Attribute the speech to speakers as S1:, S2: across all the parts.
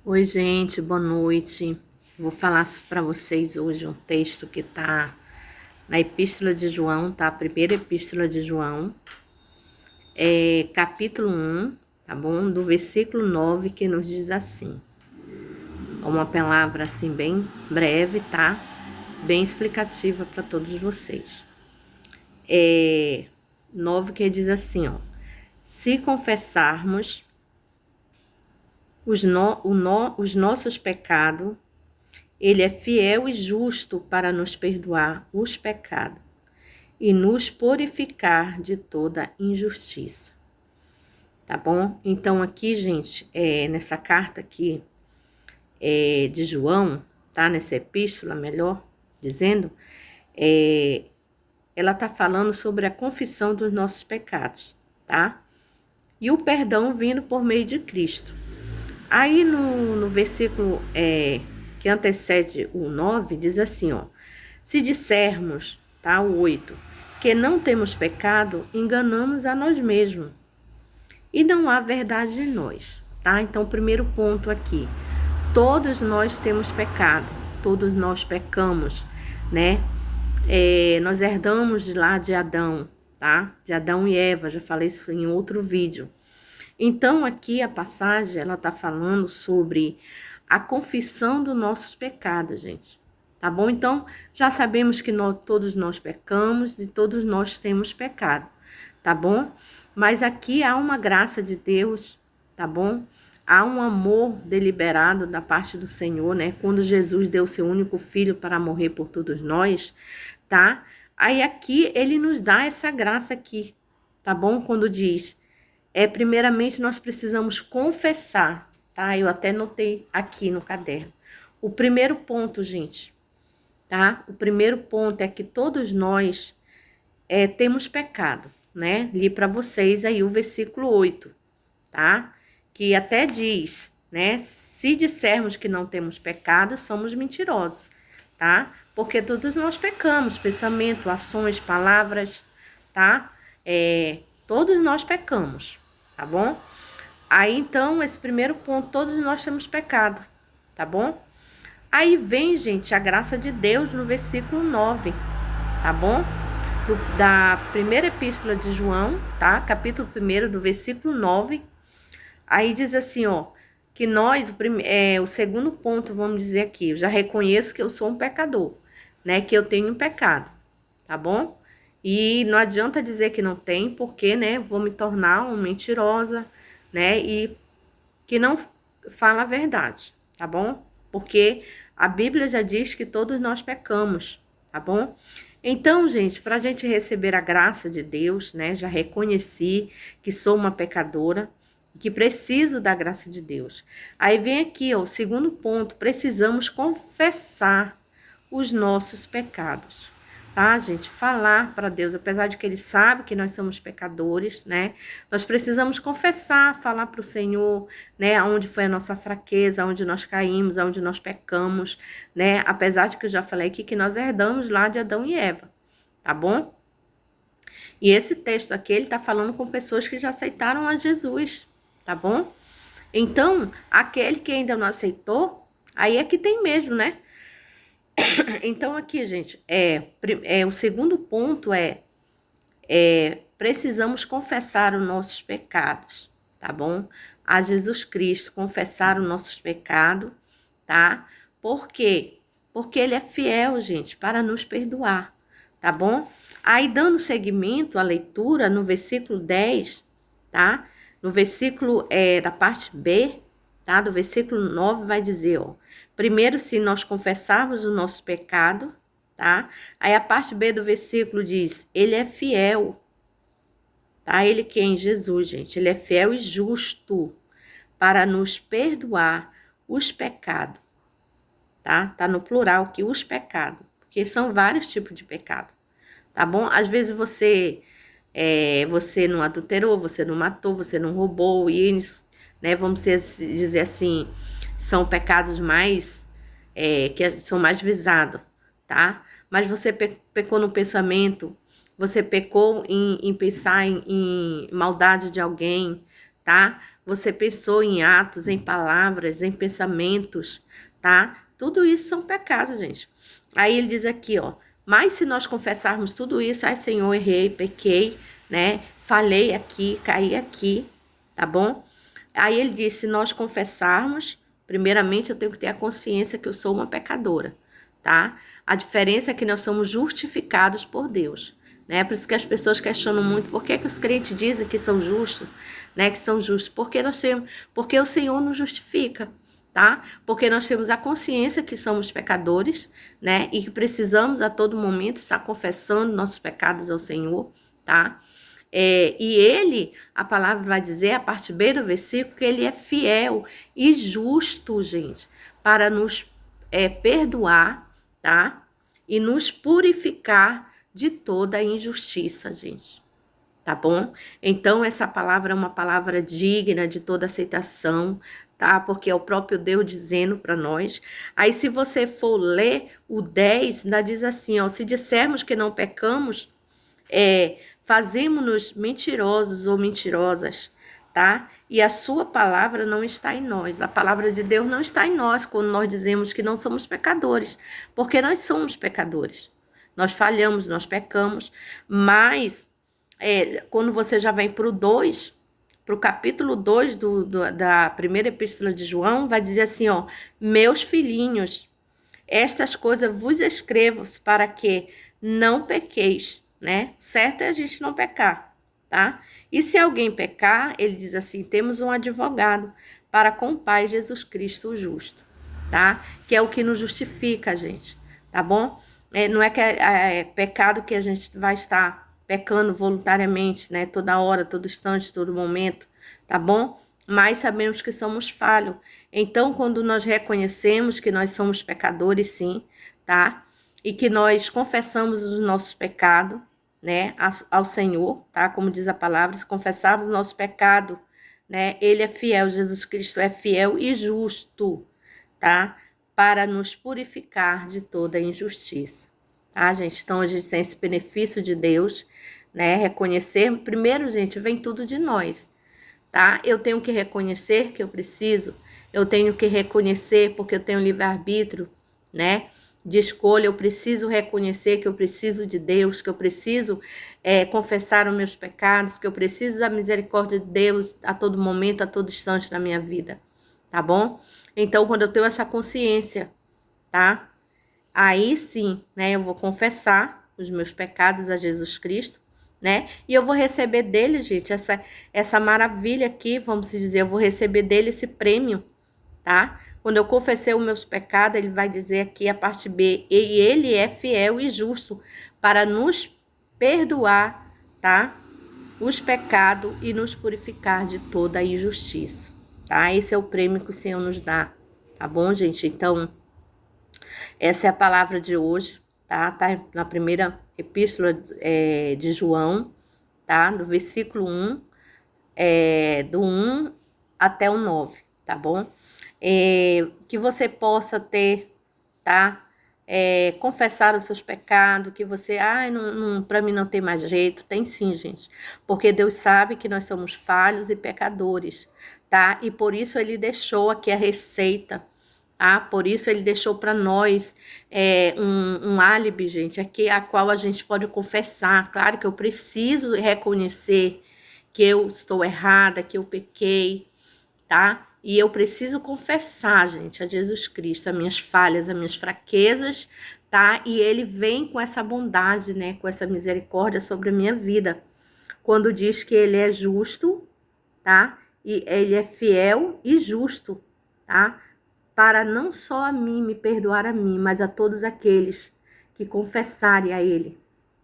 S1: Oi, gente, boa noite. Vou falar para vocês hoje um texto que está na Epístola de João, tá? A primeira Epístola de João, capítulo 1, tá bom? Do versículo 9, que nos diz assim. Uma palavra assim bem breve, tá? Bem explicativa para todos vocês. 9 que diz assim, ó. Se confessarmos os nossos pecados, Ele é fiel e justo para nos perdoar os pecados e nos purificar de toda injustiça. Tá bom? Então aqui, gente, nessa carta aqui de João, tá? Nessa epístola, melhor dizendo, ela tá falando sobre a confissão dos nossos pecados, tá? E o perdão vindo por meio de Cristo. Aí no versículo que antecede o 9, diz assim, ó. Se dissermos, tá, o 8, que não temos pecado, enganamos a nós mesmos. E não há verdade em nós, tá? Então, primeiro ponto aqui. Todos nós temos pecado, todos nós pecamos, né? Nós herdamos de lá de Adão, tá? De Adão e Eva, já falei isso em outro vídeo. Então, aqui a passagem, ela tá falando sobre a confissão dos nossos pecados, gente. Tá bom? Então, já sabemos que todos nós pecamos e todos nós temos pecado, tá bom? Mas aqui há uma graça de Deus, tá bom? Há um amor deliberado da parte do Senhor, né? Quando Jesus deu seu único filho para morrer por todos nós, tá? Aí aqui ele nos dá essa graça aqui, tá bom? Quando diz, primeiramente nós precisamos confessar, tá? Eu até notei aqui no caderno. O primeiro ponto, gente, tá? O primeiro ponto é que todos nós temos pecado, né? Li para vocês aí o versículo 8, tá? Que até diz, né? Se dissermos que não temos pecado, somos mentirosos, tá? Porque todos nós pecamos, pensamento, ações, palavras, tá? Todos nós pecamos, tá bom? Aí, então, esse primeiro ponto, todos nós temos pecado, tá bom? Aí vem, gente, a graça de Deus no versículo 9, tá bom? Da primeira epístola de João, tá? Capítulo 1, do versículo 9. Aí diz assim, ó, que nós, o segundo ponto, vamos dizer aqui, eu já reconheço que eu sou um pecador, né? Que eu tenho um pecado, tá bom? E não adianta dizer que não tem, porque, né, vou me tornar uma mentirosa, né? E que não fala a verdade, tá bom? Porque a Bíblia já diz que todos nós pecamos, tá bom? Então, gente, para a gente receber a graça de Deus, né? Já reconheci que sou uma pecadora, que preciso da graça de Deus. Aí vem aqui, ó, o segundo ponto, precisamos confessar os nossos pecados. Tá, gente? Falar para Deus, apesar de que Ele sabe que nós somos pecadores, né? Nós precisamos confessar, falar para o Senhor, né? Onde foi a nossa fraqueza, onde nós caímos, onde nós pecamos, né? Apesar de que eu já falei aqui que nós herdamos lá de Adão e Eva, tá bom? E esse texto aqui, ele tá falando com pessoas que já aceitaram a Jesus, tá bom? Então, aquele que ainda não aceitou, aí é que tem mesmo, né? Então, aqui, gente, o segundo ponto precisamos confessar os nossos pecados, tá bom? A Jesus Cristo, confessar os nossos pecados, tá? Por quê? Porque Ele é fiel, gente, para nos perdoar, tá bom? Aí, dando seguimento à leitura, no versículo 10, tá? No versículo da parte B, tá? Do versículo 9 vai dizer, ó. Primeiro, se nós confessarmos o nosso pecado, tá? Aí a parte B do versículo diz, Ele é fiel, tá? Ele quem? Jesus, gente. Ele é fiel e justo para nos perdoar os pecados, tá? Tá no plural aqui, os pecados, porque são vários tipos de pecado, tá bom? Às vezes você não adulterou, você não matou, você não roubou, e né, vamos dizer assim, são pecados mais, que são mais visados, tá? Mas você pecou no pensamento, você pecou em pensar em maldade de alguém, tá? você pensou em atos, em palavras, em pensamentos, tá? Tudo isso são pecados, gente. Aí ele diz aqui, ó, mas se nós confessarmos tudo isso, ai Senhor, errei, pequei, né? Falei aqui, caí aqui, tá bom? Aí ele diz, se nós confessarmos, primeiramente eu tenho que ter a consciência que eu sou uma pecadora, tá? A diferença é que nós somos justificados por Deus, né? Por isso que as pessoas questionam muito por que os crentes dizem que são justos, né? Que são justos, porque o Senhor nos justifica, tá? Porque nós temos a consciência que somos pecadores, né? E que precisamos a todo momento estar confessando nossos pecados ao Senhor, tá? E ele, a palavra vai dizer, a parte B do versículo, que ele é fiel e justo, gente, para nos perdoar, tá? E nos purificar de toda a injustiça, gente. Tá bom? Então, essa palavra é uma palavra digna de toda aceitação, tá? Porque é o próprio Deus dizendo para nós. Aí, se você for ler o 10, ainda diz assim, ó, se dissermos que não pecamos, fazemos-nos mentirosos ou mentirosas, tá? E a sua palavra não está em nós. A palavra de Deus não está em nós quando nós dizemos que não somos pecadores, porque nós somos pecadores. Nós falhamos, nós pecamos, mas quando você já vem para o 2, para o capítulo 2 da primeira epístola de João, vai dizer assim, ó, meus filhinhos, estas coisas vos escrevo para que não pequeis, né? Certo é a gente não pecar, tá? E se alguém pecar, ele diz assim, temos um advogado para com o Pai, Jesus Cristo o justo, tá? Que é o que nos justifica, gente, tá bom? Não é que é pecado que a gente vai estar pecando voluntariamente, né? Toda hora, todo instante, todo momento, tá bom? Mas sabemos que somos falhos. Então, quando nós reconhecemos que nós somos pecadores, sim, tá? E que nós confessamos os nossos pecados, né, ao Senhor, tá? Como diz a palavra, se confessarmos o nosso pecado, né? Ele é fiel, Jesus Cristo é fiel e justo, tá? Para nos purificar de toda injustiça, tá, gente? Então, a gente tem esse benefício de Deus, né? Reconhecer, primeiro, gente, vem tudo de nós, tá? Eu tenho que reconhecer que eu preciso, eu tenho que reconhecer porque eu tenho livre-arbítrio, né? De escolha, eu preciso reconhecer que eu preciso de Deus, que eu preciso confessar os meus pecados, que eu preciso da misericórdia de Deus a todo momento, a todo instante na minha vida, tá bom? Então, quando eu tenho essa consciência, tá? Aí sim, né? Eu vou confessar os meus pecados a Jesus Cristo, né? E eu vou receber dele, gente, essa maravilha aqui, vamos dizer, eu vou receber dele esse prêmio, tá? Quando eu confessei os meus pecados, ele vai dizer aqui a parte B, e ele é fiel e justo para nos perdoar, tá? Os pecados e nos purificar de toda a injustiça, tá? Esse é o prêmio que o Senhor nos dá, tá bom, gente? Então, essa é a palavra de hoje, tá? Tá na primeira epístola de João, tá? Do versículo 1, do 1 até o 9, tá bom? Que você possa ter, tá? Confessar os seus pecados, que você, para mim não tem mais jeito. Tem sim, gente, porque Deus sabe que nós somos falhos e pecadores, tá? E por isso ele deixou aqui a receita, tá? Por isso ele deixou para nós um álibi, gente, aqui a qual a gente pode confessar. Claro que eu preciso reconhecer que eu estou errada, que eu pequei, tá? E eu preciso confessar, gente, a Jesus Cristo, as minhas falhas, as minhas fraquezas, tá? E ele vem com essa bondade, né? Com essa misericórdia sobre a minha vida. Quando diz que ele é justo, tá? E ele é fiel e justo, tá? Para não só a mim, me perdoar a mim, mas a todos aqueles que confessarem a ele,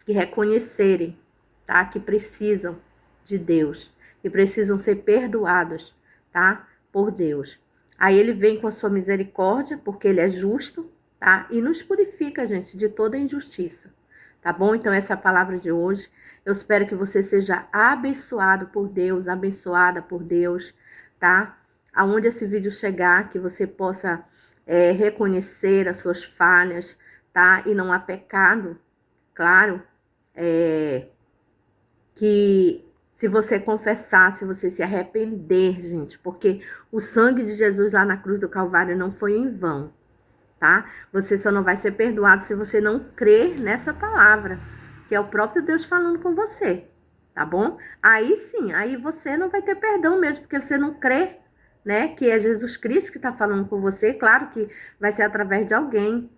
S1: que reconhecerem, tá? Que precisam de Deus, que precisam ser perdoados, tá? Por Deus. Aí ele vem com a sua misericórdia, porque ele é justo, tá? E nos purifica, gente, de toda injustiça, tá bom? Então essa é a palavra de hoje. Eu espero que você seja abençoado por Deus, abençoada por Deus, tá? Aonde esse vídeo chegar, que você possa reconhecer as suas falhas, tá? E não há pecado, claro, que Se você confessar, se você se arrepender, gente, porque o sangue de Jesus lá na cruz do Calvário não foi em vão, tá? Você só não vai ser perdoado se você não crer nessa palavra, que é o próprio Deus falando com você, tá bom? Aí sim, aí você não vai ter perdão mesmo, porque você não crê, né? Que é Jesus Cristo que tá falando com você. Claro que vai ser através de alguém,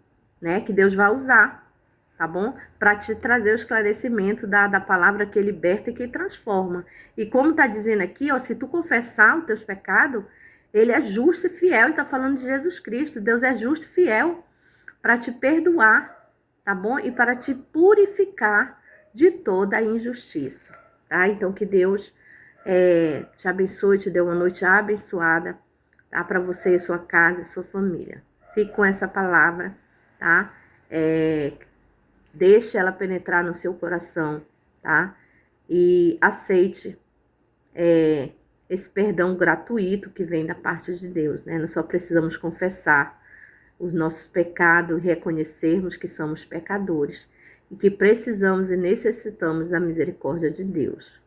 S1: né? Que Deus vai usar, tá bom? Para te trazer o esclarecimento da palavra que liberta e que transforma. E como tá dizendo aqui, ó, se tu confessar os teus pecados, ele é justo e fiel. Ele tá falando de Jesus Cristo. Deus é justo e fiel para te perdoar, tá bom? E para te purificar de toda a injustiça, tá? Então que Deus te abençoe, te dê uma noite abençoada, tá? Para você, sua casa e sua família. Fique com essa palavra, tá? Deixe ela penetrar no seu coração, tá? E aceite esse perdão gratuito que vem da parte de Deus, né? Nós só precisamos confessar os nossos pecados, reconhecermos que somos pecadores e que precisamos e necessitamos da misericórdia de Deus.